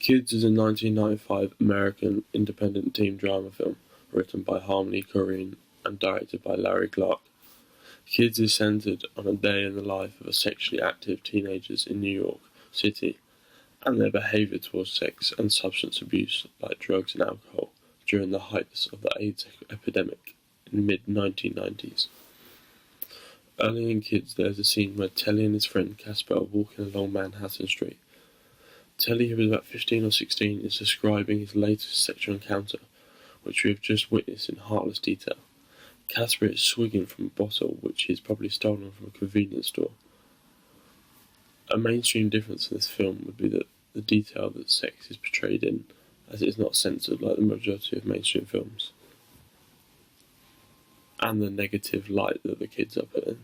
Kids is a 1995 American independent teen drama film written by Harmony Korine and directed by Larry Clark. Kids is centered on a day in the life of sexually active teenagers in New York City and their behavior towards sex and substance abuse like drugs and alcohol during the heights of the AIDS epidemic in the mid-1990s. Early in Kids, there's a scene where Telly and his friend Casper are walking along Manhattan Street. Telly, who is about 15 or 16, is describing his latest sexual encounter, which we have just witnessed in heartless detail. Casper is swigging from a bottle which he has probably stolen from a convenience store. A mainstream difference in this film would be that the detail that sex is portrayed in, as it is not censored like the majority of mainstream films, and the negative light that the kids are put in.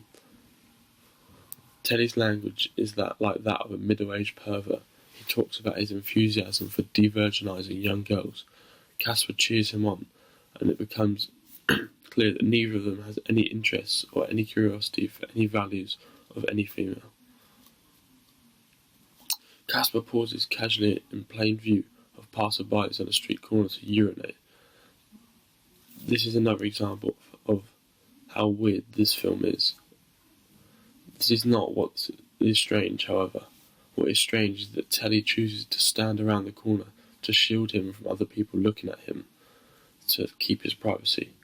Telly's language is like that of a middle-aged pervert. He talks about his enthusiasm for de-virginizing young girls. Casper cheers him on, and it becomes clear that neither of them has any interests or any curiosity for any values of any female. Casper pauses casually in plain view of passersby at a street corner to urinate. This is another example of how weird this film is. This is not what is strange, however. What is strange is that Telly chooses to stand around the corner to shield him from other people looking at him, to keep his privacy.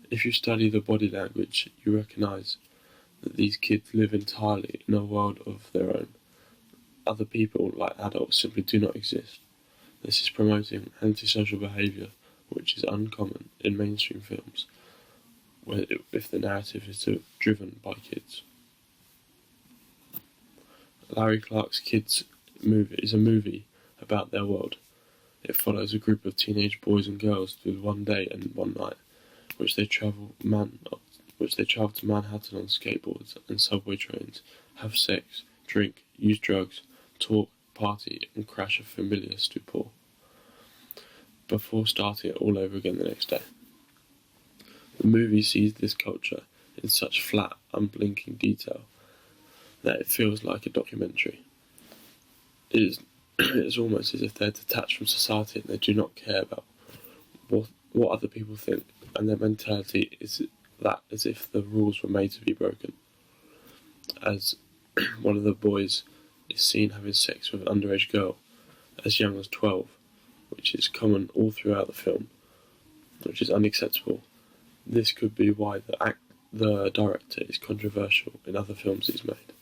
If you study the body language, you recognise that these kids live entirely in a world of their own. Other people, like adults, simply do not exist. This is promoting antisocial behaviour, which is uncommon in mainstream films, if the narrative is driven by kids. Larry Clark's Kids is a movie about their world. It follows a group of teenage boys and girls through one day and one night, which they travel to Manhattan on skateboards and subway trains, have sex, drink, use drugs, talk, party, and crash a familiar stupor, before starting it all over again the next day. The movie sees this culture in such flat, unblinking detail that it feels like a documentary. It is almost as if they're detached from society and they do not care about what other people think, and their mentality is that as if the rules were made to be broken. As one of the boys is seen having sex with an underage girl as young as 12, which is common all throughout the film, which is unacceptable. This could be why the director is controversial in other films he's made.